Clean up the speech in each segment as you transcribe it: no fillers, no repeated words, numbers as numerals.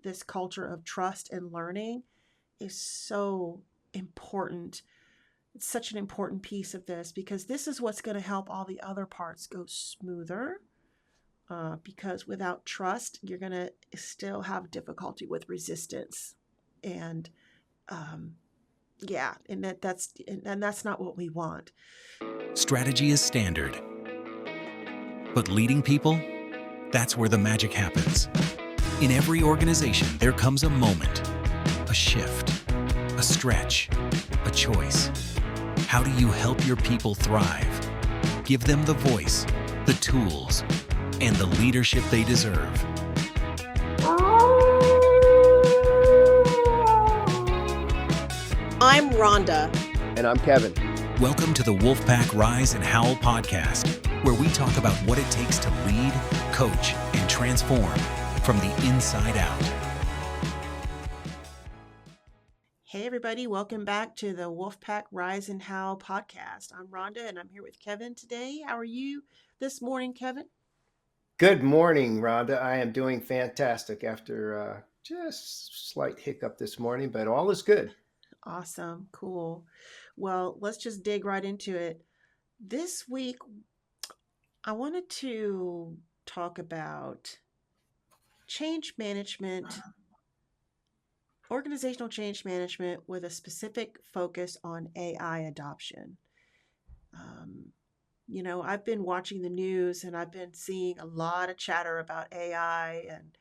this culture of trust and learning is so important. It's such an important piece of this because this is what's going to help all the other parts go smoother. Because without trust, you're going to still have difficulty with resistance. And um, yeah, and that's not what we want. Strategy is standard. But leading people, that's where the magic happens. In every organization, there comes a moment, a shift, a stretch, a choice. How do you help your people thrive? Give them the voice, the tools, and the leadership they deserve. I'm Rhonda. And I'm Kevin. Welcome to the Wolfpack Rise and Howl podcast, where we talk about what it takes to lead, coach, and transform from the inside out. Hey everybody, welcome back to the Wolfpack Rise and Howl podcast. I'm Rhonda and I'm here with Kevin today. How are you this morning, Kevin? Good morning, Rhonda. I am doing fantastic after just slight hiccup this morning, but all is good. Awesome, cool. Well, let's just dig right into it. This week, I wanted to talk about change management, organizational change management with a specific focus on AI adoption. I've been watching the news and I've been seeing a lot of chatter about AI and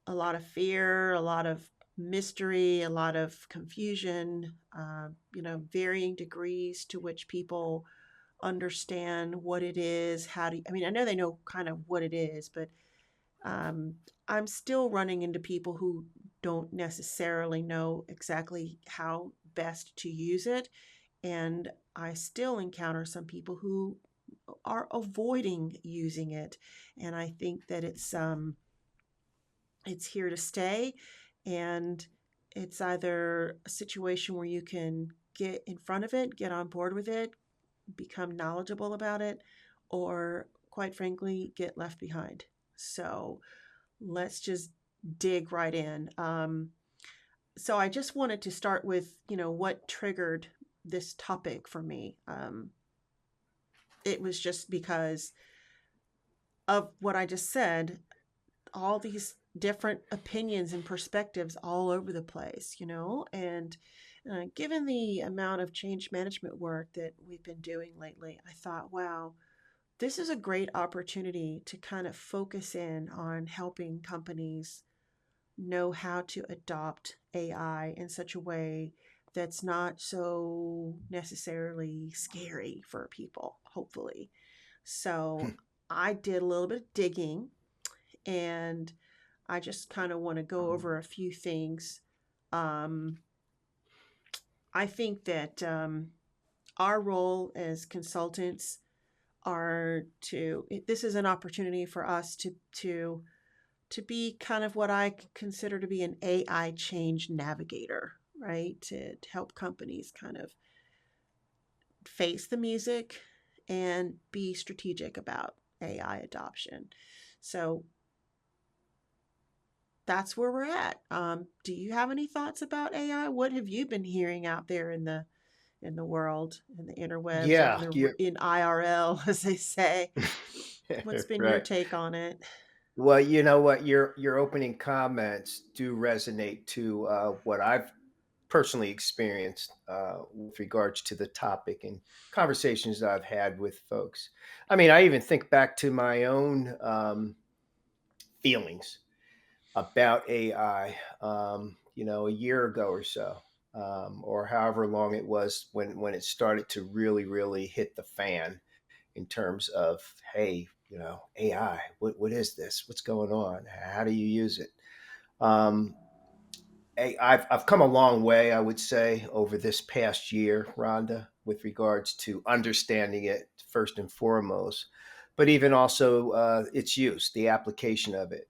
a lot of fear, a lot of mystery, a lot of confusion, varying degrees to which people understand what it is. I know they know kind of what it is, but I'm still running into people who don't necessarily know exactly how best to use it. And I still encounter some people who are avoiding using it. And I think that it's here to stay. And it's either a situation where you can get in front of it, get on board with it, become knowledgeable about it, or quite frankly, get left behind. So let's just dig right in. So I just wanted to start with, what triggered this topic for me. It was just because of what I just said, all these different opinions and perspectives all over the place, and given the amount of change management work that we've been doing lately, I thought, wow, this is a great opportunity to kind of focus in on helping companies know how to adopt AI in such a way that's not so necessarily scary for people, hopefully. So I did a little bit of digging and I just kind of want to go over a few things. Um, I think that our role as consultants this is an opportunity for us to be kind of what I consider to be an AI change navigator, right? To help companies kind of face the music and be strategic about AI adoption. So that's where we're at. Do you have any thoughts about AI? What have you been hearing out there in the world, in the interwebs, or Yeah, in IRL, as they say? What's been your right. take on it? Well, you know what? Your opening comments do resonate to what I've personally experienced with regards to the topic and conversations that I've had with folks. I mean, I even think back to my own feelings about AI, a year ago or so, or however long it was when it started to really hit the fan in terms of, hey, AI, what is this? What's going on? How do you use it? Um, I've come a long way, I would say, over this past year, Rhonda, with regards to understanding it first and foremost, but even also its use, the application of it.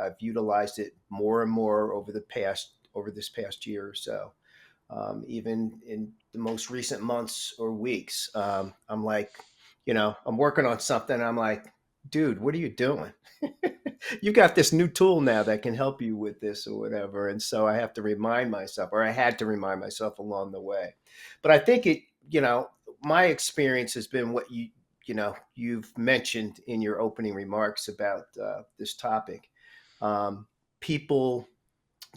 I've utilized it more and more over this past year or so. Even in the most recent months or weeks, I'm like, I'm working on something. I'm like, dude, what are you doing? you've got this new tool now that can help you with this or whatever. And so I have to remind myself, or I had to remind myself along the way. But I think my experience has been what you've mentioned in your opening remarks about this topic. People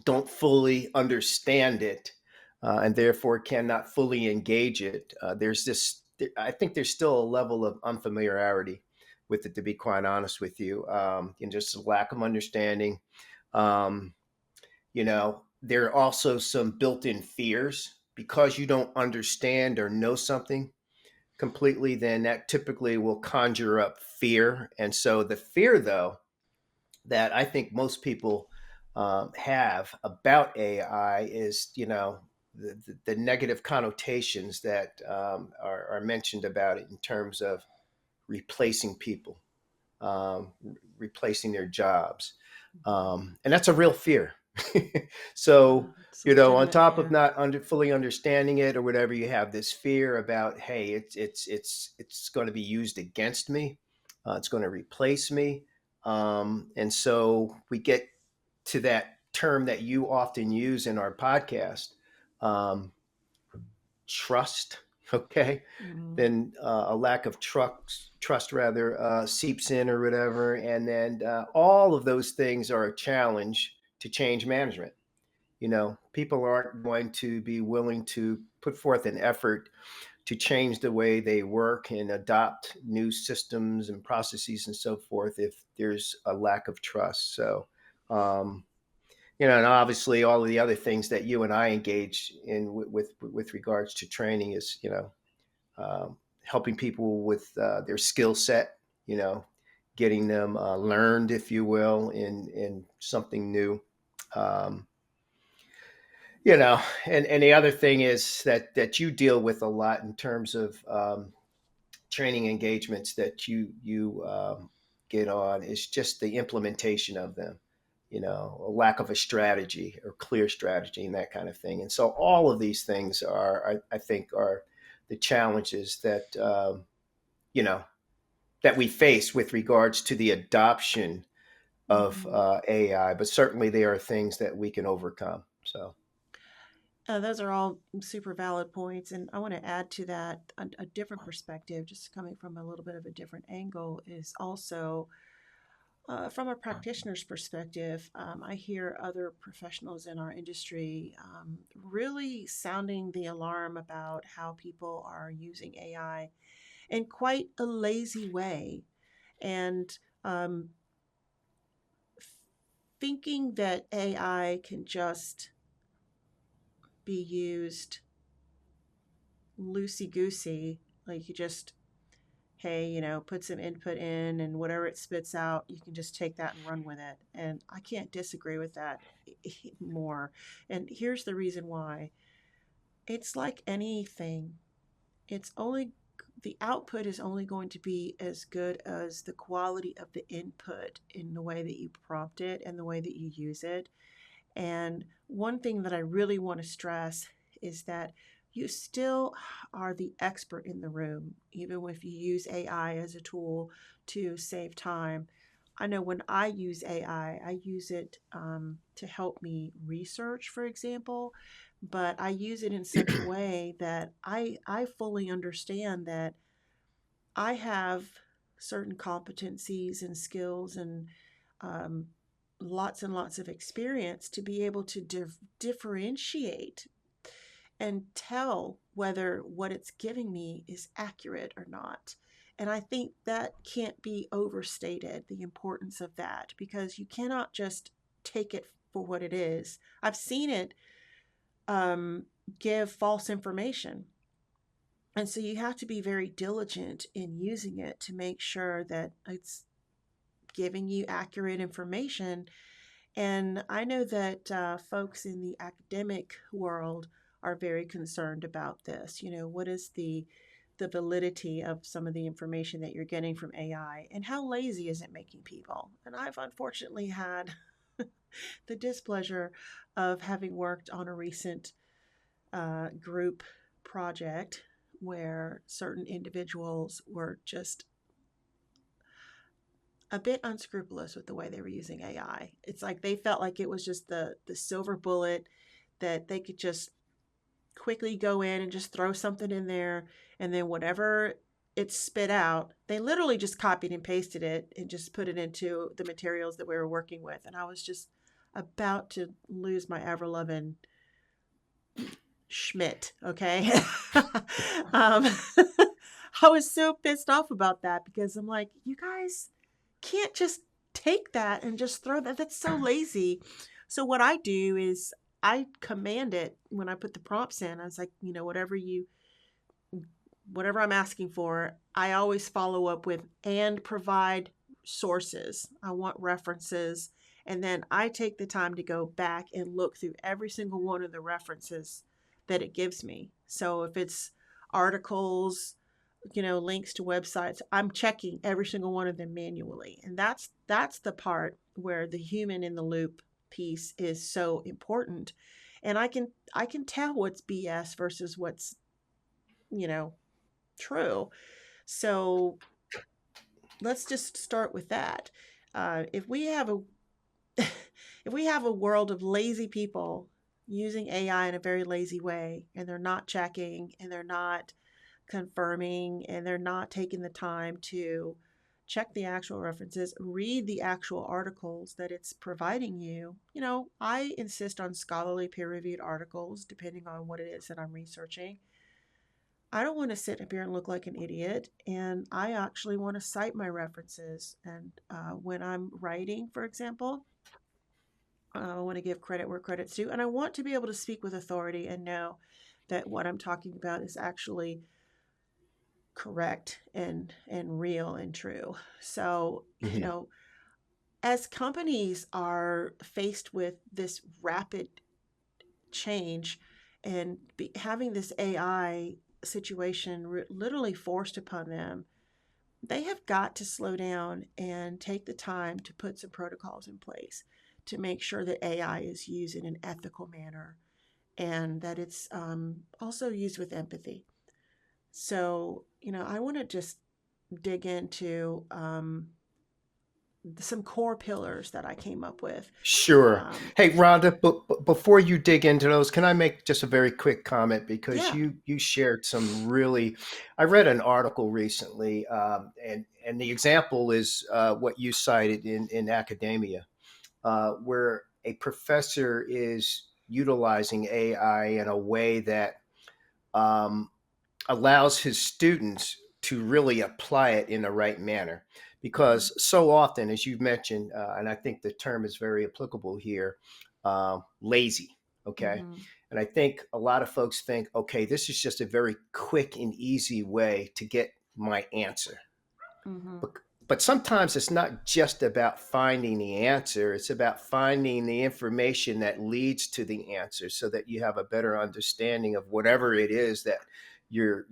don't fully understand it, and therefore cannot fully engage it. I think there's still a level of unfamiliarity with it, to be quite honest with you, and just a lack of understanding. Um, there are also some built-in fears because you don't understand or know something completely. Then that typically will conjure up fear, and so the fear, though, that I think most people have about AI is, the negative connotations that are mentioned about it in terms of replacing people, replacing their jobs. And that's a real fear. Yeah, So, it's a on legitimate top of fear. not fully understanding it or whatever, you have this fear about, hey, it's going to be used against me. It's going to replace me. And so we get to that term that you often use in our podcast, um, trust. Okay, Mhm. then a lack of trust rather seeps in or whatever, and then all of those things are a challenge to change management. People aren't going to be willing to put forth an effort to change the way they work and adopt new systems and processes and so forth if there's a lack of trust. So, um, and obviously all of the other things that you and I engage in with regards to training is, helping people with their skill set, you know, getting them learned, if you will, in something new. Um, and the other thing is that you deal with a lot in terms of training engagements that you get on is just the implementation of them. A lack of a strategy or clear strategy and that kind of thing. And so all of these things I think, are the challenges that you know that we face with regards to the adoption of Mhm. AI. But certainly there are things that we can overcome. So. Those are all super valid points. And I want to add to that a different perspective, just coming from a little bit of a different angle, is also from a practitioner's perspective. I hear other professionals in our industry really sounding the alarm about how people are using AI in quite a lazy way. And um, thinking that AI can just be used loosey goosey, like you just, hey, put some input in and whatever it spits out, you can just take that and run with it. And I can't disagree with that more. And here's the reason why: it's like anything, it's only the output is only going to be as good as the quality of the input in the way that you prompt it and the way that you use it. And one thing that I really want to stress is that you still are the expert in the room, even if you use AI as a tool to save time. I know when I use AI, I use it to help me research, for example, but I use it in such a way that I fully understand that I have certain competencies and skills um, lots and lots of experience to be able to differentiate and tell whether what it's giving me is accurate or not. And I think that can't be overstated, the importance of that, because you cannot just take it for what it is. I've seen it um, give false information. And so you have to be very diligent in using it to make sure that it's giving you accurate information. And I know that folks in the academic world are very concerned about this. What is the validity of some of the information that you're getting from AI, and how lazy is it making people? And I've unfortunately had the displeasure of having worked on a recent group project where certain individuals were just a bit unscrupulous with the way they were using AI. It's like they felt like it was just the silver bullet that they could just quickly go in and just throw something in there, and then whatever it spit out, they literally just copied and pasted it and just put it into the materials that we were working with. And I was just about to lose my ever loving Schmidt. Okay. um, I was so pissed off about that because I'm like, you guys can't just take that and just throw that. That's so lazy. So what I do is I command it when I put the prompts in. I was like, whatever I'm asking for, I always follow up with and provide sources. I want references. And then I take the time to go back and look through every single one of the references that it gives me. So if it's articles, links to websites, I'm checking every single one of them manually. And that's the part where the human in the loop piece is so important. And I can tell what's BS versus what's, you know, true. So let's just start with that. If we have a if we have a world of lazy people using AI in a very lazy way, and they're not checking and they're not confirming and they're not taking the time to check the actual references, read the actual articles that it's providing you. I insist on scholarly peer reviewed articles depending on what it is that I'm researching. I don't want to sit up here and look like an idiot. And I actually want to cite my references. And when I'm writing, for example, I want to give credit where credit's due. And I want to be able to speak with authority and know that what I'm talking about is actually correct and real and true. So, Mhm. as companies are faced with this rapid change and having this AI situation literally forced upon them, they have got to slow down and take the time to put some protocols in place to make sure that AI is used in an ethical manner and that it's also used with empathy. So, I want to just dig into some core pillars that I came up with. Sure. Um, Hey, Rhonda, but before you dig into those, can I make just a very quick comment because yeah. you shared some really. I read an article recently, and the example is what you cited in academia, where a professor is utilizing AI in a way that um, allows his students to really apply it in the right manner. Mm-hmm. Because so often, as you've mentioned, and I think the term is very applicable here, lazy. Okay. Mm-hmm. And I think a lot of folks think, okay, this is just a very quick and easy way to get my answer. Mm-hmm. But, but sometimes it's not just about finding the answer, it's about finding the information that leads to the answer so that you have a better understanding of whatever it is that you're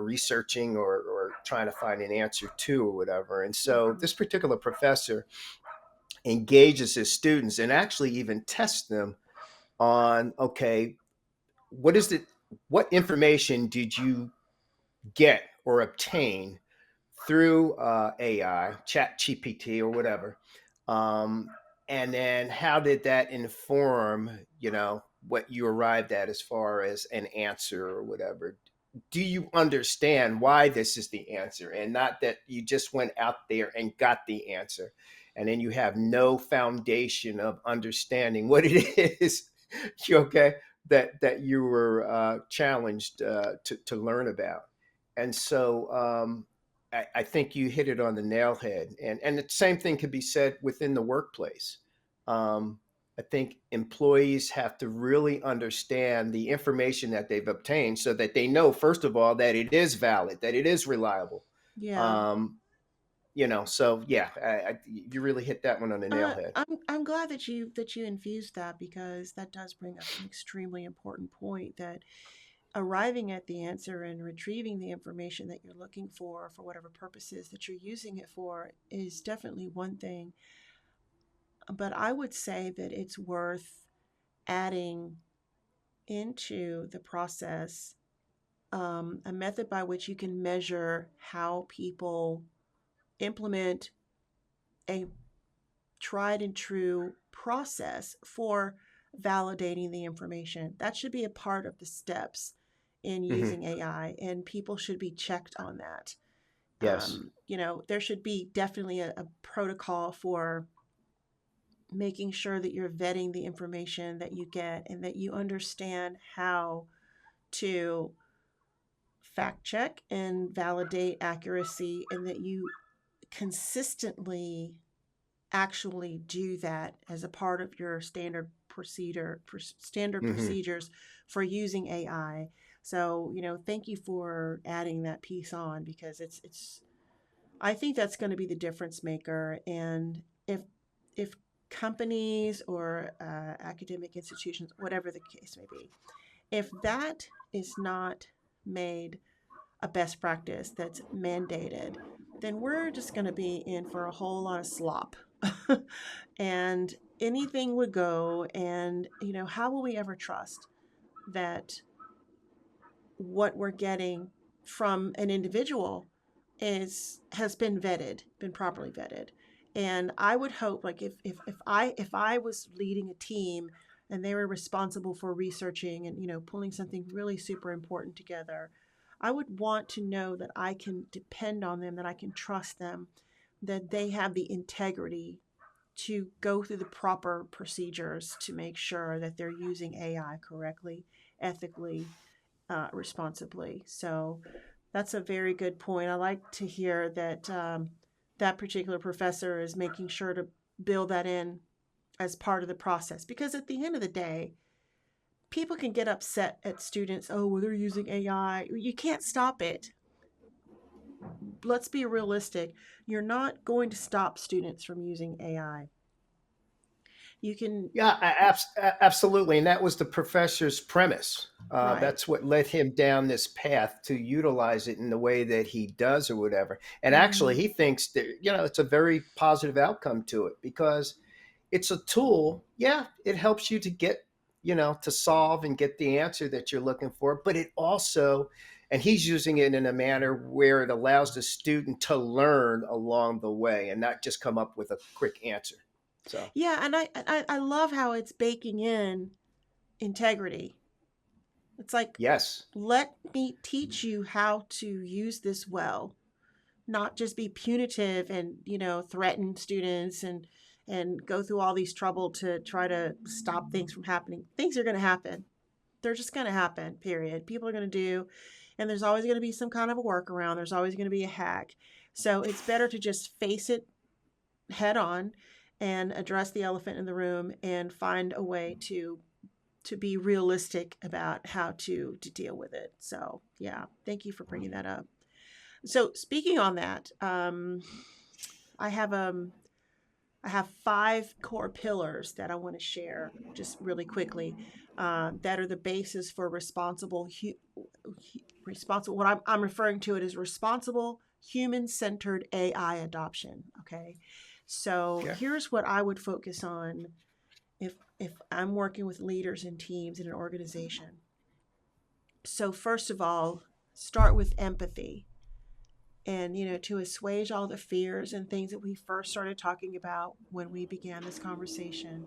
researching or trying to find an answer to or whatever. And so Mm-hmm. this particular professor engages his students and actually even tests them on, okay, what is it, what information did you get or obtain through AI, Chat GPT, or whatever. Um, and then how did that inform, what you arrived at as far as an answer or whatever? Do you understand why this is the answer and not that you just went out there and got the answer and then you have no foundation of understanding what it is you okay that you were challenged to learn about. And so I think you hit it on the nail head. And the same thing could be said within the workplace. Um, I think employees have to really understand the information that they've obtained so that they know, first of all, that it is valid, that it is reliable. Yeah. Um, so yeah, you really hit that one on the nail head. I'm glad that you infused that because that does bring up an extremely important point that arriving at the answer and retrieving the information that you're looking for whatever purposes that you're using it for is definitely one thing. But I would say that it's worth adding into the process a method by which you can measure how people implement a tried and true process for validating the information. That should be a part of the steps in Hmm. using AI, and people should be checked on that. Yes. There should be definitely a protocol for making sure that you're vetting the information that you get and that you understand how to fact check and validate accuracy, and that you consistently actually do that as a part of your standard Hmm. procedures for using AI. So, thank you for adding that piece on, because it's I think that's going to be the difference maker. And if companies or academic institutions, whatever the case may be, if that is not made a best practice that's mandated, then we're just going to be in for a whole lot of slop. And anything would go. And, how will we ever trust that what we're getting from an individual has been properly vetted? And I would hope, like, if I was leading a team and they were responsible for researching and, pulling something really super important together, I would want to know that I can depend on them, that I can trust them, that they have the integrity to go through the proper procedures to make sure that they're using AI correctly, ethically, responsibly. So that's a very good point. I like to hear that that particular professor is making sure to build that in as part of the process, because at the end of the day, people can get upset at students. Oh, well, they're using AI. You can't stop it. Let's be realistic. You're not going to stop students from using AI. You can, Yeah, absolutely. And that was the professor's premise. right. That's what led him down this path to utilize it in the way that he does or whatever. And actually, Mm-hmm. he thinks that, it's a very positive outcome to it because it's a tool. Yeah, it helps you to get, to solve and get the answer that you're looking for. But it also, and he's using it in a manner where it allows the student to learn along the way and not just come up with a quick answer. So, Yeah, and I love how it's baking in integrity. It's like, yes. let me teach you how to use this well, not just be punitive and, threaten students and go through all these trouble to try to stop things from happening. Things are going to happen. They're just going to happen, period. People are going to do, and there's always going to be some kind of a workaround. There's always going to be a hack. So it's better to just face it head on and address the elephant in the room and find a way to be realistic about how to deal with it. So yeah, thank you for bringing that up. So speaking on that, I have I have 5 core pillars that I want to share just really quickly, that are the basis for responsible. What I'm referring to it as responsible human-centered AI adoption. Okay, so Okay. here's what I would focus on if I'm working with leaders and teams in an organization. So first of all, start with empathy. And, to assuage all the fears and things that we first started talking about when we began this conversation,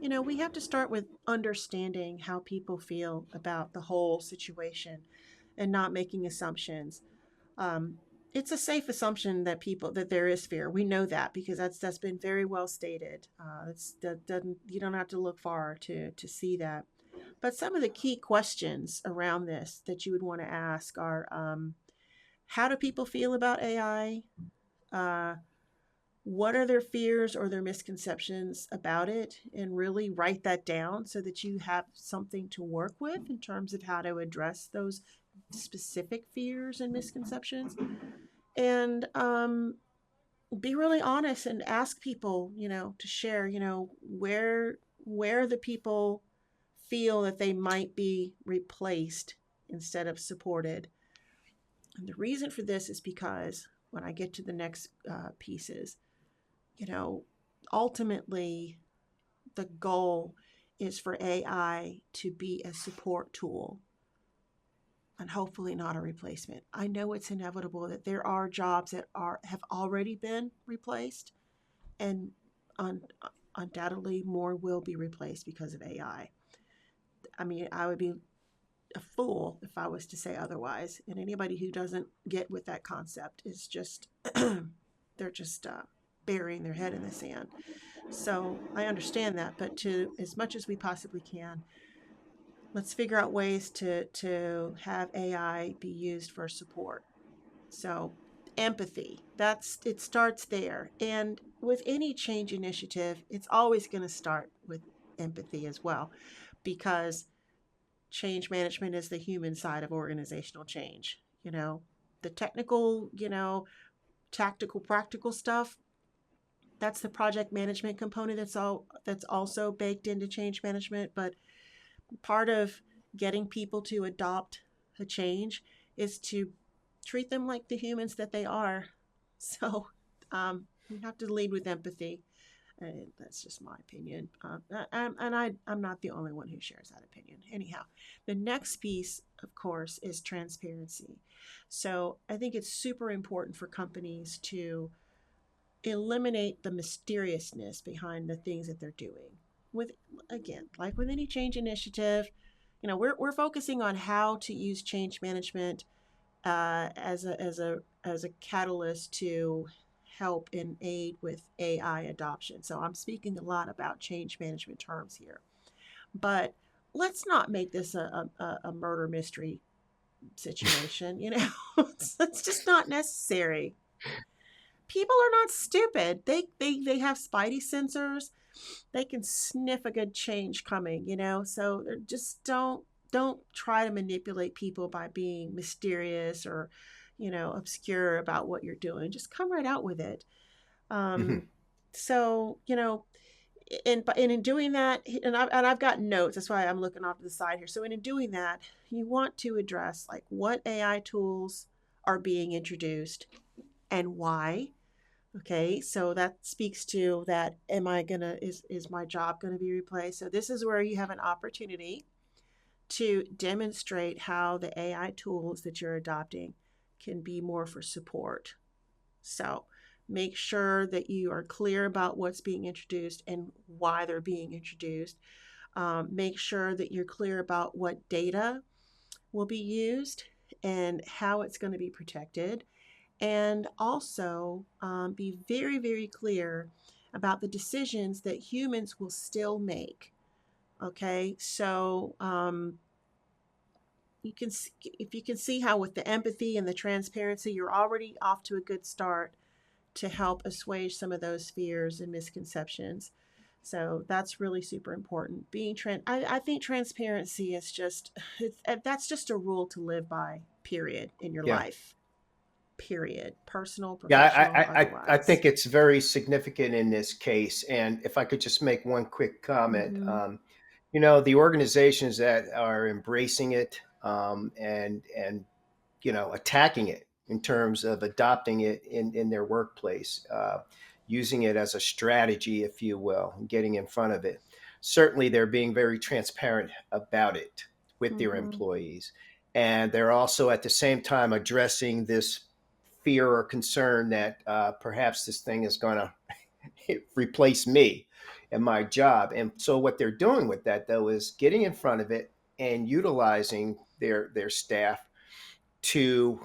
we have to start with understanding how people feel about the whole situation and not making assumptions. Um, it's a safe assumption that there is fear. We know that because that's been very well stated. That doesn't You don't have to look far to see that. But some of the key questions around this that you would want to ask are, how do people feel about AI? Uh, what are their fears or their misconceptions about it? And really write that down so that you have something to work with in terms of how to address those specific fears and misconceptions. And be really honest and ask people, to share, where the people feel that they might be replaced instead of supported. And the reason for this is because when I get to the next pieces, you know, ultimately the goal is for AI to be a support tool and hopefully not a replacement. I know it's inevitable that there are jobs that have already been replaced, and un- undoubtedly more will be replaced because of AI. I mean, I would be a fool if I was to say otherwise. And anybody who doesn't get with that concept is just, they're just burying their head in the sand. So I understand that, but to as much as we possibly can, let's figure out ways to have AI be used for support. So empathy, that's it starts there. And with any change initiative, it's always going to start with empathy as well, because change management is the human side of organizational change. The technical, tactical, practical stuff, that's the project management component that's also baked into change management. But part of getting people to adopt a change is to treat them like the humans that they are. So we have to lead with empathy. That's just my opinion. I'm not the only one who shares that opinion. Anyhow, the next piece, of course, is transparency. So I think it's super important for companies to eliminate the mysteriousness behind the things that they're doing. With Again, like with any change initiative, we're focusing on how to use change management as a catalyst to help and aid with AI adoption. So I'm speaking a lot about change management terms here, but let's not make this a murder mystery situation. It's just not necessary. People are not stupid. They have spidey sensors. They can sniff a good change coming. So just don't try to manipulate people by being mysterious or obscure about what you're doing. Just come right out with it. um so and in doing that, and I've got notes, that's why I'm looking off to the side here. So in doing that, you want to address like what AI tools are being introduced and why. Okay, so that speaks to that. Am I gonna is my job gonna be replaced? So this is where you have an opportunity to demonstrate how the AI tools that you're adopting can be more for support. So make sure that you are clear about what's being introduced and why they're being introduced. Make sure that you're clear about what data will be used and how it's going to be protected. And also be very, very clear about the decisions that humans will still make. Okay, so if you can see how with the empathy and the transparency, you're already off to a good start to help assuage some of those fears and misconceptions. So that's really super important. I think transparency is that's just a rule to live by. Period in your Yeah. life. Period. Personal, Yeah, professional, I otherwise. think it's very significant in this case. And if I could just make one quick comment, Mm-hmm. the organizations that are embracing it, and attacking it in terms of adopting it in their workplace, using it as a strategy, if you will, getting in front of it. Certainly, they're being very transparent about it with their Mm-hmm. employees. And they're also at the same time addressing this fear or concern that perhaps this thing is going to replace me and my job. And so, what they're doing with that, though, is getting in front of it and utilizing their staff to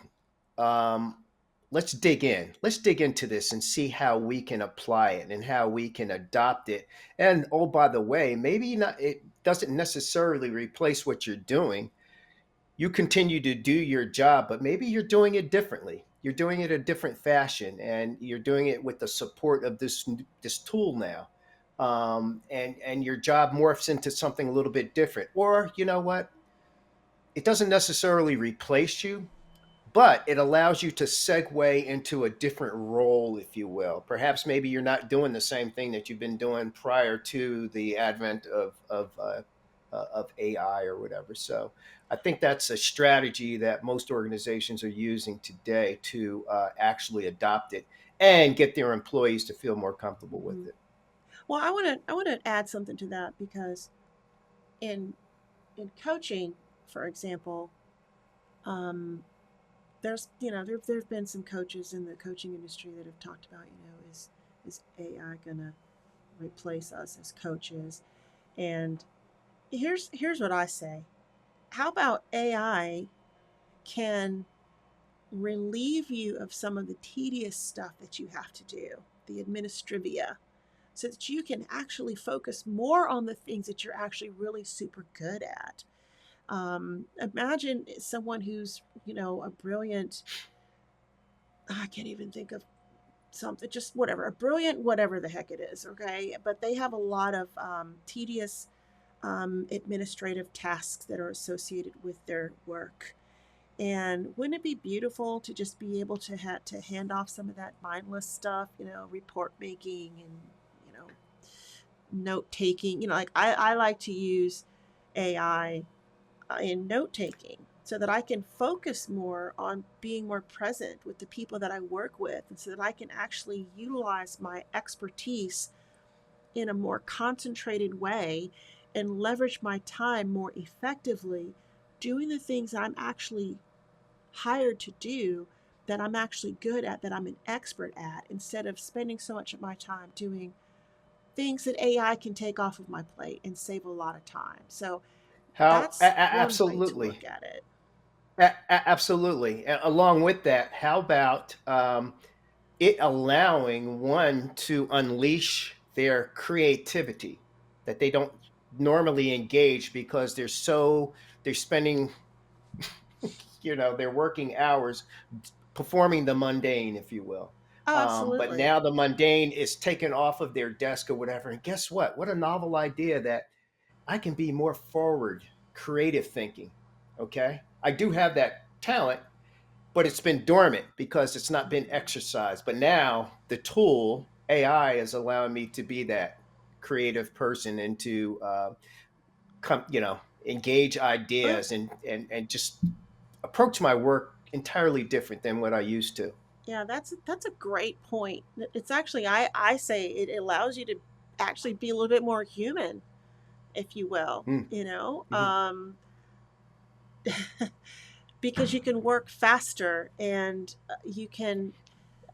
um, let's dig in. Let's dig into this and see how we can apply it and how we can adopt it. And oh, by the way, maybe not. It doesn't necessarily replace what you're doing. You continue to do your job, but maybe you're doing it differently. You're doing it a different fashion, and you're doing it with the support of this tool now. And your job morphs into something a little bit different. Or you know what? It doesn't necessarily replace you, but it allows you to segue into a different role, if you will. Perhaps maybe you're not doing the same thing that you've been doing prior to the advent of AI or whatever. So I think that's a strategy that most organizations are using today to actually adopt it and get their employees to feel more comfortable with Mm-hmm. it. Well, I want to add something to that, because in in coaching, for example, um, there's there've been some coaches in the coaching industry that have talked about, is Is AI going to replace us as coaches? And here's what I say. How about AI can relieve you of some of the tedious stuff that you have to do, the administrivia, so that you can actually focus more on the things that you're actually really super good at. Imagine someone who's, a brilliant, I can't even think of something, just whatever, a brilliant, whatever the heck it is, okay? But they have a lot of tedious administrative tasks that are associated with their work. And wouldn't it be beautiful to just be able to hand off some of that mindless stuff, report making and note taking. Like I like to use AI in note taking so that I can focus more on being more present with the people that I work with, and so that I can actually utilize my expertise in a more concentrated way and leverage my time more effectively doing the things I'm actually hired to do, that I'm actually good at, that I'm an expert at, instead of spending so much of my time doing things that AI can take off of my plate and save a lot of time. So that's one way to look Absolutely. at it. Absolutely. Along with that, how about it allowing one to unleash their creativity that they don't normally engage because they're spending their working hours performing the mundane, if you will. Oh, But absolutely. now the mundane is taken off of their desk or whatever. And guess what? What a novel idea that I can be more forward, creative thinking. Okay. I do have that talent, but it's been dormant because it's not been Mm-hmm. exercised. But now the tool AI is allowing me to be that creative person and to engage Well, ideas and just approach my work entirely different than what I used to. yeah, that's a great point. It's actually, I say it allows you to actually be a little bit more human, if you will. Mm, mhm. Because you can work faster, and you can,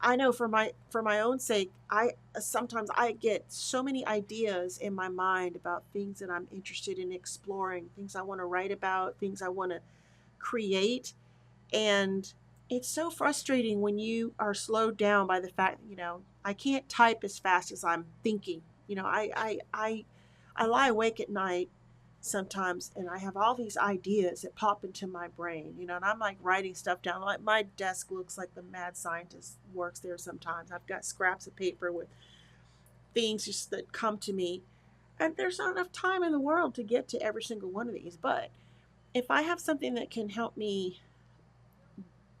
I know for my own sake, I sometimes I get so many ideas in my mind about things that I'm interested in exploring, things I want to write about, things I want to create. And it's so frustrating when you are slowed down by the fact that, I can't type as fast as I'm thinking. I lie awake at night sometimes, and I have all these ideas that pop into my brain, and I'm like writing stuff down. Like my desk looks like the mad scientist works there sometimes. I've got scraps of paper with things just that come to me. And there's not enough time in the world to get to every single one of these. But if I have something that can help me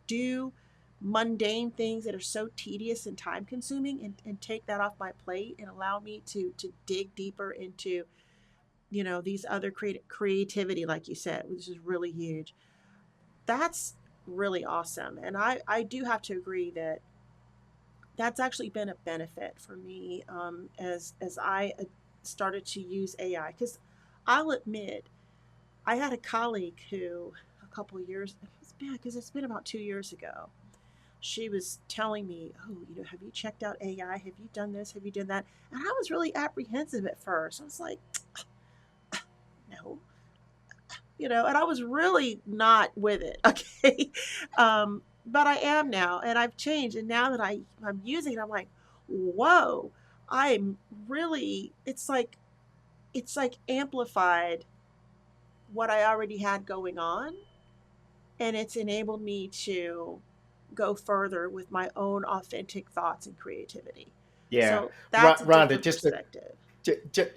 do mundane things that are so tedious and time consuming, and take that off my plate and allow me to dig deeper into these other creativity, like you said, which is really huge. That's really awesome. And I do have to agree that that's actually been a benefit for me, as I started to use AI. Because I'll admit, I had a colleague who, a couple of years, it's been, because it's been about 2 years ago, she was telling me, "Oh, have you checked out AI? Have you done this? Have you done that?" And I was really apprehensive at first. I was like, "No." And I was really not with it. Okay. But I am now, and I've changed. And now that I'm using it, I'm like, whoa, I'm really, it's like amplified what I already had going on. And it's enabled me to go further with my own authentic thoughts and creativity. Yeah, So that's a Rhonda, different perspective.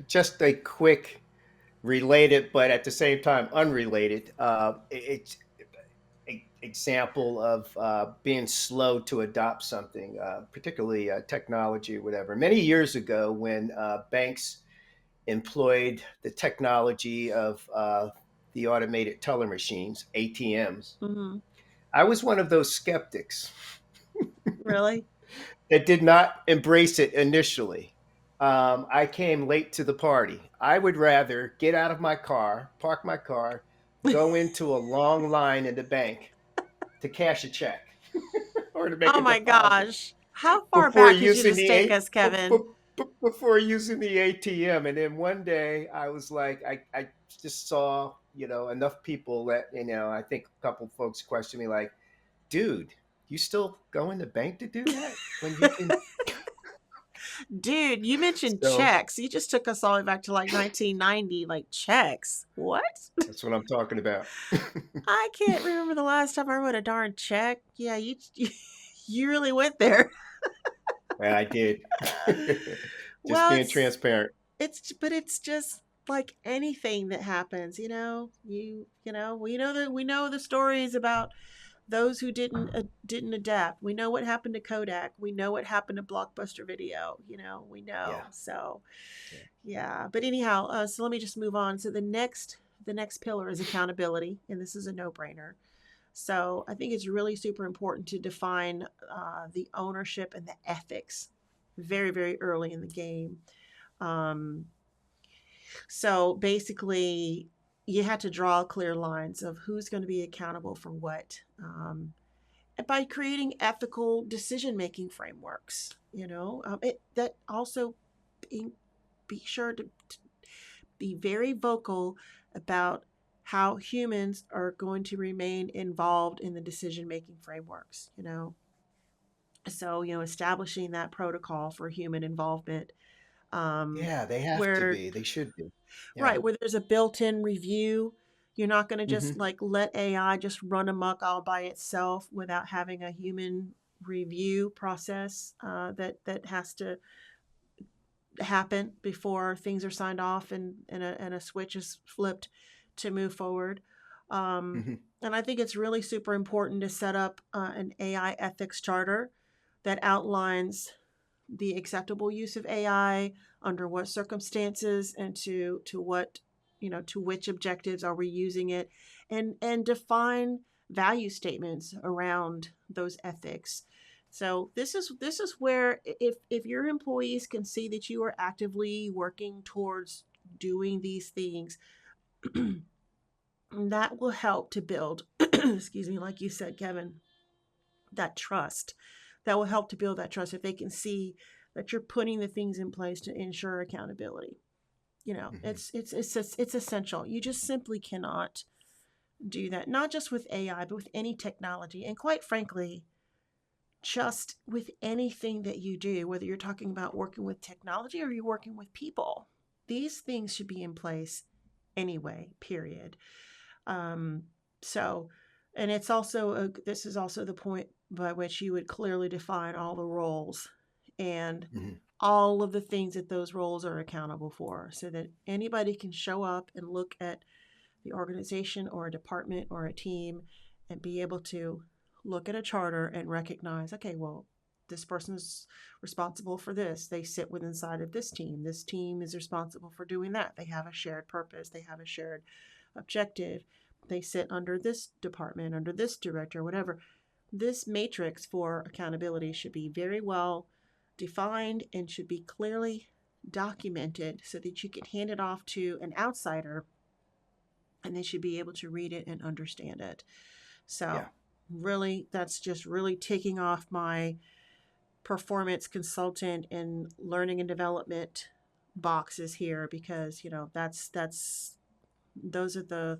just a quick related, but at the same time unrelated. It's example of being slow to adopt something, particularly technology or whatever. Many years ago, when banks employed the technology of the automated teller machines, ATMs, Hmm. I was one of those skeptics Really? that did not embrace it initially. I came late to the party. I would rather get out of my car, park my car, go into a long line in the bank to cash a check or to make Oh a my deposit. gosh. How far before back could you using just the take us, Kevin? before using the ATM. And then one day I was like, I just saw, enough people that, I think a couple folks questioned me like, dude, you still go in the bank to do that when you can? Dude, you mentioned So checks. You just took us all the way back to like 1990. Like checks. What? that's what I'm talking about. I can't remember the last time I wrote a darn check. Yeah, you really went there. And I did. Just Well, being transparent. but it's just like anything that happens, we know the stories about those who didn't adapt. We know what happened to Kodak. We know what happened to Blockbuster Video. We Yeah. know. So, Yeah. yeah. But anyhow, so let me just move on. So the next pillar is accountability, and this is a no-brainer. So I think it's really super important to define the ownership and the ethics very, very early in the game. Um, so basically, you had to draw clear lines of who's going to be accountable for what. And by creating ethical decision making frameworks, that also be, be sure to be very vocal about how humans are going to remain involved in the decision making frameworks. So establishing that protocol for human involvement, um, Yeah, they have to where be. They should be. Yeah. right, where there's a built-in review. You're not going to just Hmm. like let AI just run amok all by itself without having a human review process that has to happen before things are signed off and a switch is flipped to move forward. Um, Hmm. and I think it's really super important to set up an AI ethics charter that outlines the acceptable use of AI, under what circumstances, and to what to which objectives are we using it, and define value statements around those ethics. So this is where if your employees can see that you are actively working towards doing these things, that will help to build excuse me, like you said, Kevin, that trust. That will help to build that trust if they can see that you're putting the things in place to ensure accountability. Hmm. It's essential. You just simply cannot do that, not just with AI, but with any technology. And quite frankly, just with anything that you do, whether you're talking about working with technology or you're working with people, these things should be in place anyway, period. Um, so, and this is also the point by which you would clearly define all the roles and Hmm. all of the things that those roles are accountable for, so that anybody can show up and look at the organization or a department or a team and be able to look at a charter and recognize, okay, well, this person's responsible for this. They sit within inside of this team. This team is responsible for doing that. They have a shared purpose. They have a shared objective. They sit under this department, under this director, whatever. This matrix for accountability should be very well defined and should be clearly documented so that you can hand it off to an outsider and they should be able to read it and understand it. Yeah. So, really, that's just really taking off my performance consultant and learning and development boxes here, because that's those are the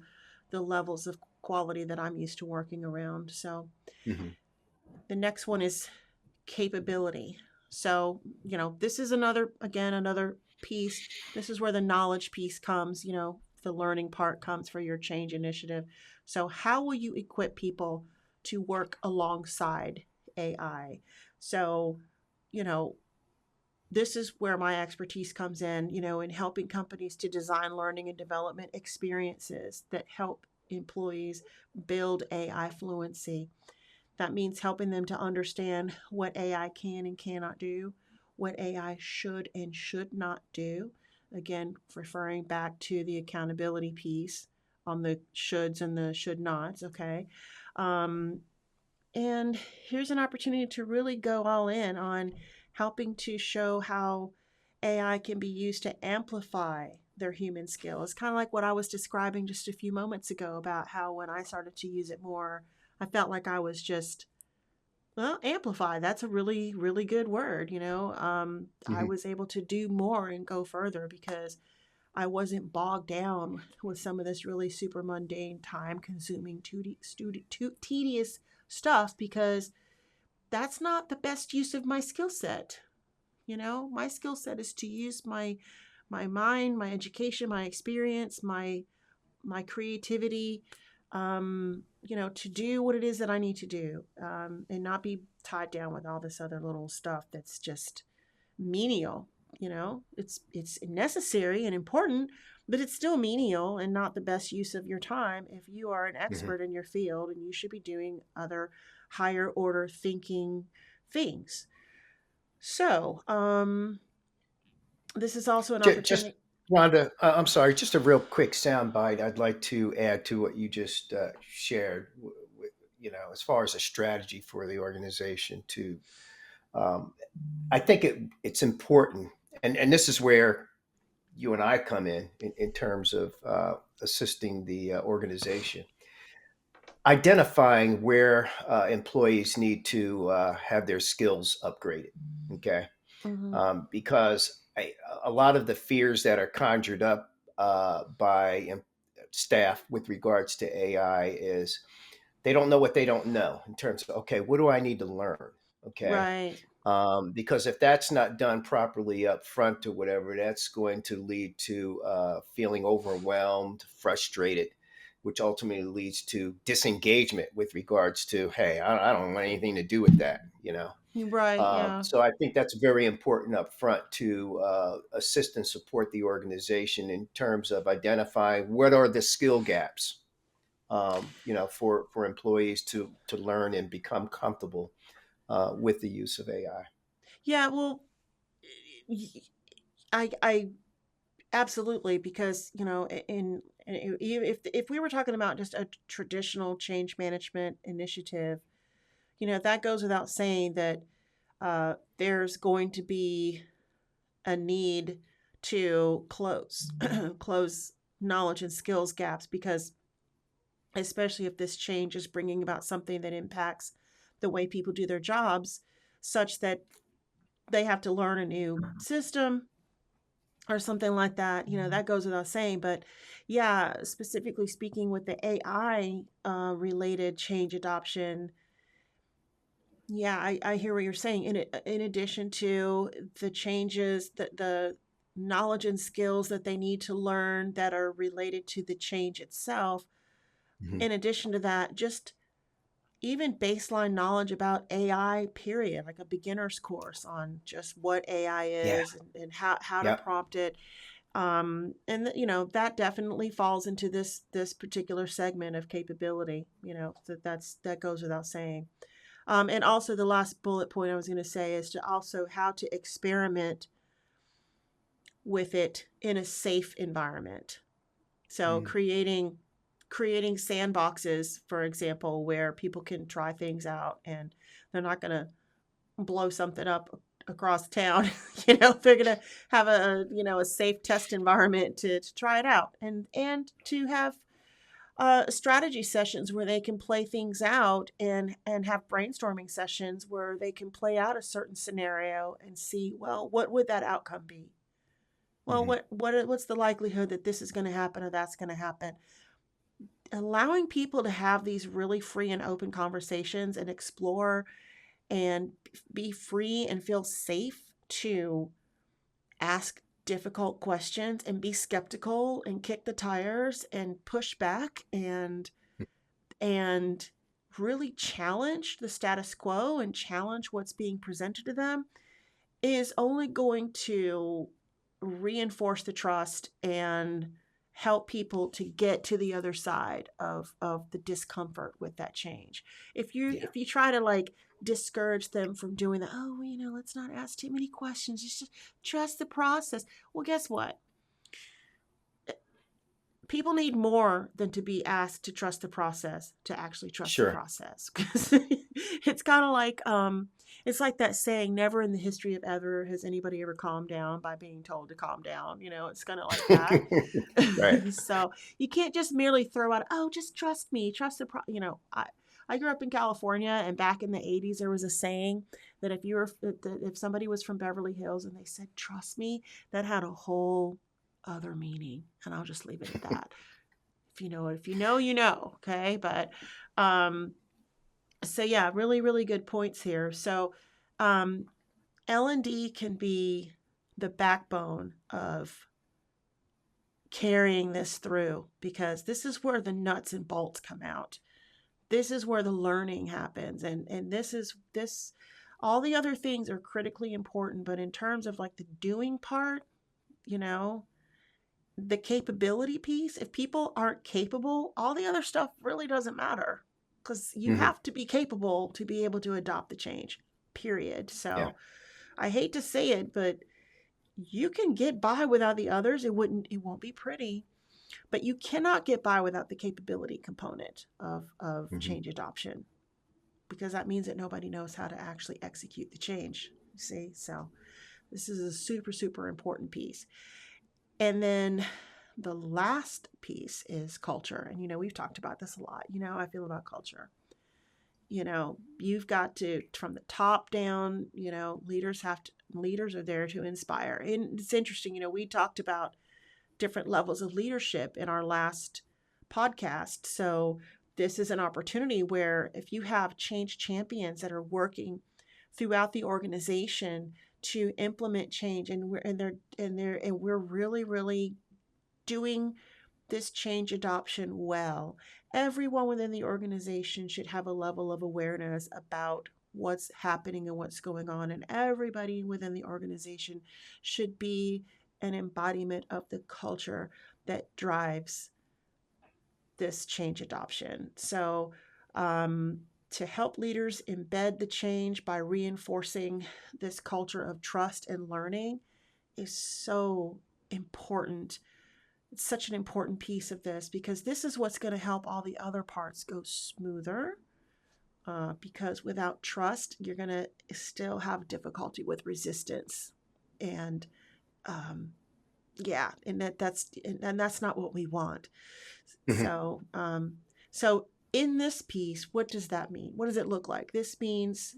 levels of quality that I'm used to working around. So, Hmm. the next one is capability. So, this is another piece. This is where the knowledge piece comes, the learning part comes for your change initiative. So, how will you equip people to work alongside AI? So, you know, this is where my expertise comes in helping companies to design learning and development experiences that help employees build AI fluency. That means helping them to understand what AI can and cannot do, what AI should and should not do. Again, referring back to the accountability piece on the shoulds and the should nots, okay? Um, and here's an opportunity to really go all in on helping to show how AI can be used to amplify their human skills. Kind of like what I was describing just a few moments ago about how when I started to use it more, I felt like I was just Well, amplify, that's a really, really good word, you know. I Hmm. was able to do more and go further because I wasn't bogged down with some of this really super mundane, time consuming, tedious stuff because that's not the best use of my skill set. You know, my skill set is to use my mind, my education, my experience, my creativity, you know, to do what it is that I need to do, and not be tied down with all this other little stuff that's just menial. You know, it's necessary and important, but it's still menial and not the best use of your time if you are an Hmm. expert in your field and you should be doing other higher order thinking things. So, this is also an Just, opportunity. Rhonda, I'm sorry, just a real quick sound bite I'd like to add to what you just shared. You know, as far as a strategy for the organization to, um, I think it's important, and this is where you and I come in terms of assisting the organization, identifying where employees need to have their skills upgraded. Okay, Hmm. because a lot of the fears that are conjured up by staff with regards to AI is they don't know what they don't know in terms of, okay, what do I need to learn? Okay. Right. Because if that's not done properly up front or whatever, that's going to lead to feeling overwhelmed, frustrated, which ultimately leads to disengagement with regards to, hey, I don't want anything to do with that, you know. Right. Yeah. So I think that's very important up front to assist and support the organization in terms of identifying what are the skill gaps, you know, for employees to learn and become comfortable with the use of AI. Yeah. Well, I absolutely, because you know, if we were talking about just a traditional change management initiative, you know, that goes without saying that there's going to be a need to close close knowledge and skills gaps because especially if this change is bringing about something that impacts the way people do their jobs such that they have to learn a new system or something like that, you know, that goes without saying. But yeah, specifically speaking with the AI related change adoption, yeah, I hear what you're saying. In addition to the changes, the knowledge and skills that they need to learn that are related to the change itself, Mhm. in addition to that, just even baseline knowledge about AI, period, like a beginner's course on just what AI Yeah. is and how to Yeah. prompt it. And you know, that definitely falls into this particular segment of capability, you know, that goes without saying. And also the last bullet point I was going to say is to also how to experiment with it in a safe environment. So Mm. creating sandboxes, for example, where people can try things out and they're not going to blow something up across town. You know, they're going to have a, you know, a safe test environment to try it out and to have strategy sessions where they can play things out and have brainstorming sessions where they can play out a certain scenario and see, well, what would that outcome be? Well, Mhm. what's the likelihood that this is going to happen or that's going to happen? Allowing people to have these really free and open conversations and explore and be free and feel safe to ask difficult questions and be skeptical and kick the tires and push back and really challenge the status quo and challenge what's being presented to them is only going to reinforce the trust and help people to get to the other side of the discomfort with that change. Yeah. If you try to like discourage them from doing that, oh, you know, let's not ask too many questions, just trust the process. Well, guess what? People need more than to be asked to trust the process to actually trust the Sure. process. Because it's kind of like it's like that saying, never in the history of ever has anybody ever calmed down by being told to calm down. You know, it's kind of like that. Right. So you can't just merely throw out, oh, just trust me, trust the you know, I grew up in California, and back in the 80s, there was a saying that if somebody was from Beverly Hills and they said, "Trust me," that had a whole other meaning. And I'll just leave it at that. If you know, if you know, you know. Okay. But, um, so yeah, really, really good points here. So, um, L&D can be the backbone of carrying this through, because this is where the nuts and bolts come out. This is where the learning happens, and this all the other things are critically important, but in terms of like the doing part, you know, the capability piece, if people aren't capable, all the other stuff really doesn't matter, because you Hmm. have to be capable to be able to adopt the change, period. Yeah. So I hate to say it, but you can get by without the others. It won't be pretty, but you cannot get by without the capability component of Hmm. change adoption, because that means that nobody knows how to actually execute the change. You see? So this is a super, super important piece. And then the last piece is culture. And, we've talked about this a lot. How I feel about culture. You've got to, from the top down, leaders are there to inspire. And it's interesting, we talked about different levels of leadership in our last podcast. So this is an opportunity where if you have change champions that are working throughout the organization to implement change, and we're really, really doing this change adoption well, everyone within the organization should have a level of awareness about what's happening and what's going on, and everybody within the organization should be an embodiment of the culture that drives this change adoption. So, to help leaders embed the change by reinforcing this culture of trust and learning is so important. It's such an important piece of this, because this is what's going to help all the other parts go smoother. Because without trust, you're going to still have difficulty with resistance, and um, yeah, and that's not what we want. Hmm. So in this piece, what does that mean? What does it look like? This means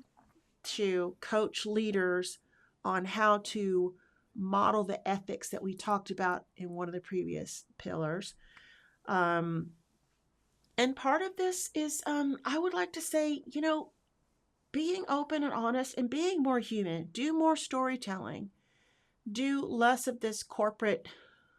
to coach leaders on how to model the ethics that we talked about in one of the previous pillars. Um, and part of this is, I would like to say, being open and honest and being more human. Do more storytelling. Do less of this corporate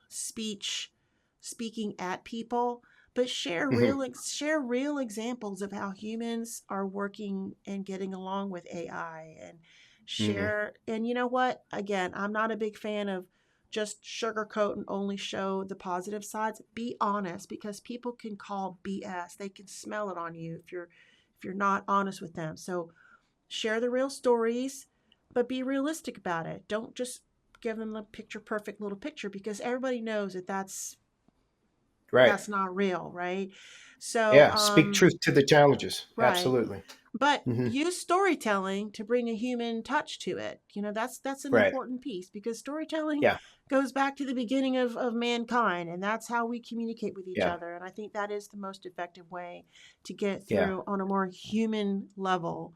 speech, speaking at people, but Hmm. share real examples of how humans are working and getting along with AI, and Hmm. share. And you know what? Again, I'm not a big fan of just sugarcoat and only show the positive sides. Be honest, because people can call BS. They can smell it on you if you're not honest with them. So share the real stories, but be realistic about it. Don't just give them the picture perfect little picture, because everybody knows that Right. that's not real, right? So, Yeah. Speak truth to the challenges. right. Absolutely. But Hmm. use storytelling to bring a human touch to it. That's an Right. important piece, because storytelling Yeah. goes back to the beginning of mankind, and that's how we communicate with each Yeah. other. And I think that is the most effective way to get Yeah. through on a more human level,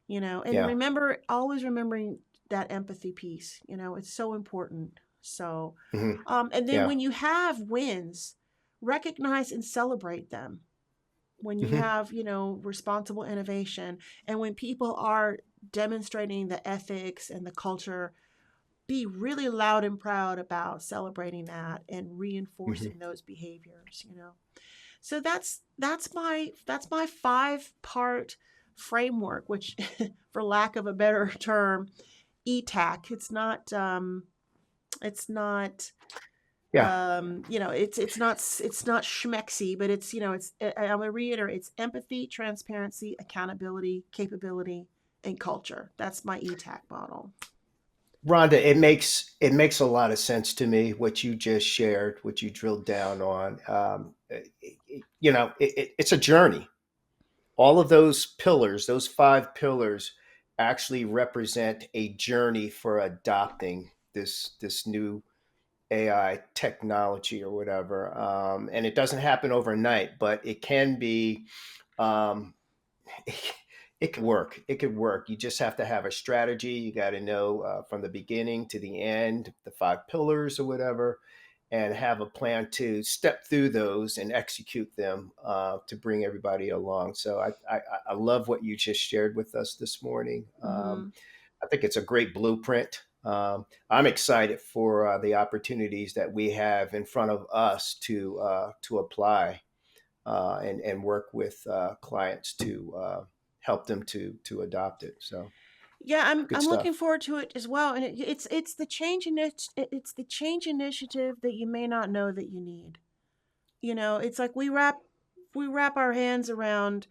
and Yeah. always remembering that empathy piece. It's so important. So, Hmm. and then Yeah. when you have wins, recognize and celebrate them. When you Hmm. have, responsible innovation, and when people are demonstrating the ethics and the culture, be really loud and proud about celebrating that and Hmm. reinforcing those behaviors. So that's my 5-part framework, which for lack of a better term, ETAC. It's not Yeah. it's not schmexy, but I'm gonna reiterate, it's empathy, transparency, accountability, capability, and culture. That's my ETAC model. Rhonda, it makes a lot of sense to me what you just shared, what you drilled down on. It's a journey. All of those pillars, those 5 pillars, actually represent a journey for adopting this new AI technology or whatever. And it doesn't happen overnight, but it can be. Um, it could work. It could work. You just have to have a strategy. You got to know from the beginning to the end, the 5 pillars or whatever, and have a plan to step through those and execute them to bring everybody along. So I love what you just shared with us this morning. Mm-hmm. I think it's a great blueprint. I'm excited for the opportunities that we have in front of us to apply and work with clients to help them to adopt it. So Yeah, good I'm looking stuff. forward to it as well, and it's the it's the change initiative that you may not know that you need. You know, it's like we wrap our hands around,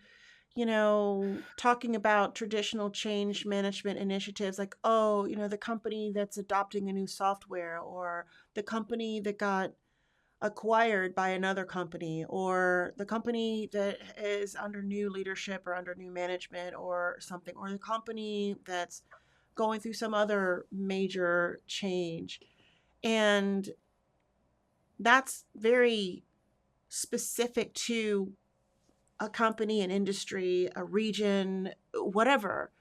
you know, talking about traditional change management initiatives like, oh, you know, the company that's adopting a new software, or the company that got acquired by another company, or the company that is under new leadership or under new management or something, or the company that's going through some other major change. And that's very specific to a company, an industry, a region, whatever.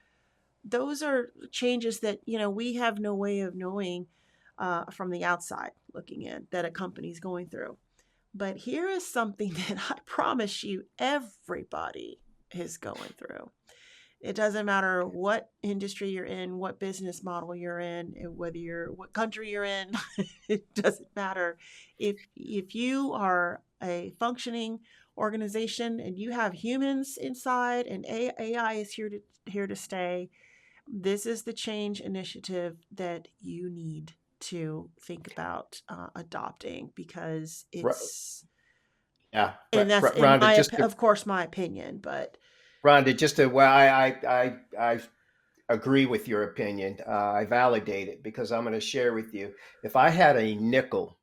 Those are changes that, you know, we have no way of knowing from the outside looking in that a company's going through. But here is something that I promise you everybody is going through. It doesn't matter what industry you're in, what business model you're in, whether you're what country you're in. It doesn't matter. If you are a functioning organization and you have humans inside and AI is here to stay, this is the change initiative that you need to think about adopting, because it's, Yeah, and that's in Rhonda, my just to, of course my opinion, but well, I agree with your opinion. I validate it because I'm going to share with you. If I had a nickel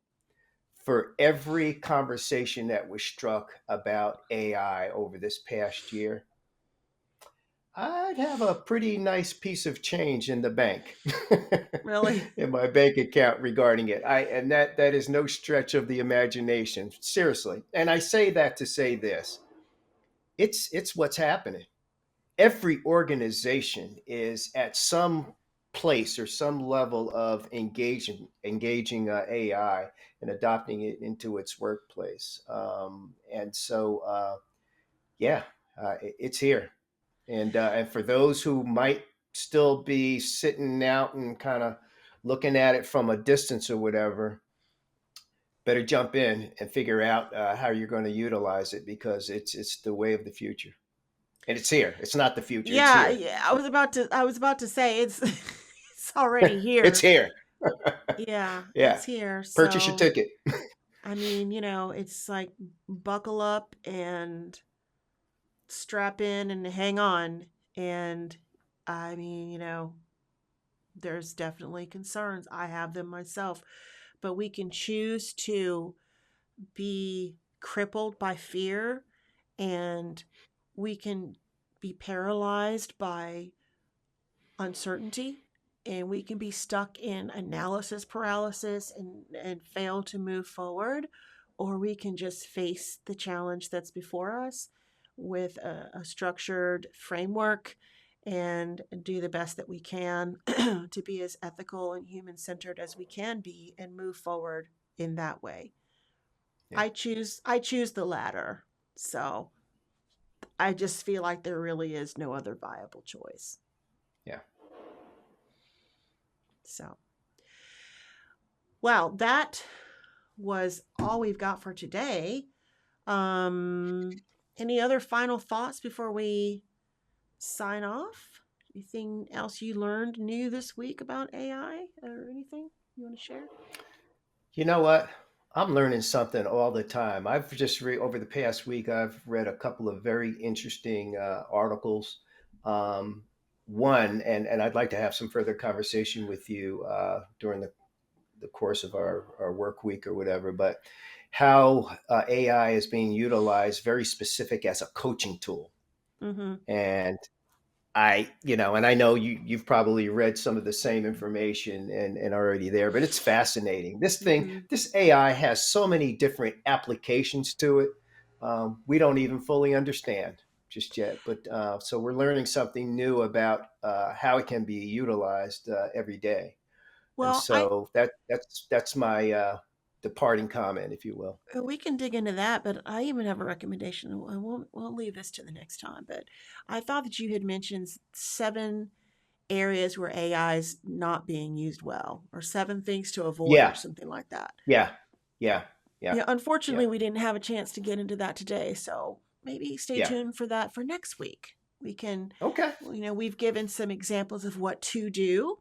for every conversation that was struck about AI over this past year, I'd have a pretty nice piece of change in the bank, really. in my bank account regarding it. And that is no stretch of the imagination, seriously. And I say that to say this: it's what's happening. Every organization is at some place or some level of engaging AI and adopting it into its workplace. And so, yeah, it's here. And for those who might still be sitting out and kind of looking at it from a distance or whatever, better jump in and figure out how you're going to utilize it, because it's the way of the future, and it's here. It's not the future; it's Yeah, here. yeah. I was about to say it's it's already It's here. here. Yeah, Yeah. it's here. Purchase your So, ticket. I mean, you know, it's like buckle up and strap in and hang on. And I mean, you know, there's definitely concerns. I have them myself, but we can choose to be crippled by fear, and we can be paralyzed by uncertainty, and we can be stuck in analysis paralysis and fail to move forward, or we can just face the challenge that's before us with a structured framework and do the best that we can to be as ethical and human centered as we can be and move forward in that way. Yeah. I choose the latter. So I just feel like there really is no other viable choice. Yeah. So, well, that was all we've got for today. Um, any other final thoughts before we sign off? Anything else you learned new this week about AI or anything you want to share? You know what? I'm learning something all the time. I've just read over the past week. I've read a couple of very interesting articles. Um, one, and I'd like to have some further conversation with you during the course of our work week or whatever. But how AI is being utilized, very specific as a coaching tool. Mm-hmm. And and I know you've probably read some of the same information and already there, but it's fascinating. Mm-hmm. This AI has so many different applications to it. We don't even fully understand. just yet. But so we're learning something new about how it can be utilized every day. And Well, I so that's my departing comment, if you will. we can dig into that, but I even have a recommendation. And we'll leave this to the next time. But I thought that you had mentioned 7 areas where AI is not being used well, or 7 things to avoid, or Yeah, something like that. yeah, yeah, yeah, Yeah, yeah, unfortunately, we didn't have a chance to get into that today, so maybe stay yeah. tuned for that for next week. We can, Okay, we've given some examples of what to do,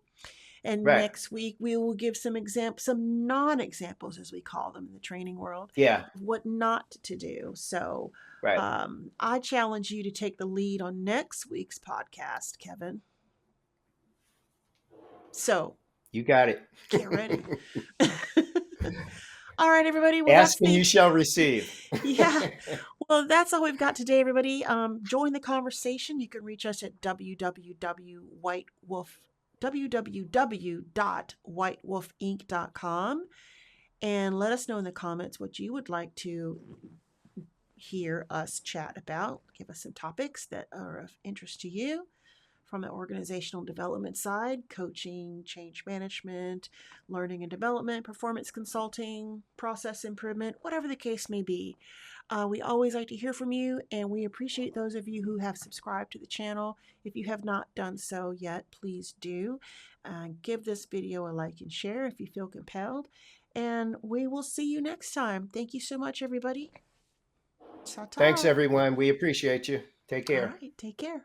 and right. next week we will give some non-examples, as we call them in the training world, Yeah, of what not to do. So, right. I challenge you to take the lead on next week's podcast, Kevin. So, You got it. get ready. All right, everybody. Well, Ask that's and you the shall receive. yeah. Well, that's all we've got today, everybody. Join the conversation. You can reach us at www.whitewolfinc.com, and let us know in the comments what you would like to hear us chat about. Give us some topics that are of interest to you from the organizational development side: coaching, change management, learning and development, performance consulting, process improvement, whatever the case may be. We always like to hear from you, and we appreciate those of you who have subscribed to the channel. If you have not done so yet, please do. Give this video a like and share if you feel compelled. And we will see you next time. Thank you so much, everybody. Ta Thanks, ta. everyone. We appreciate you. Take All care. right, take care.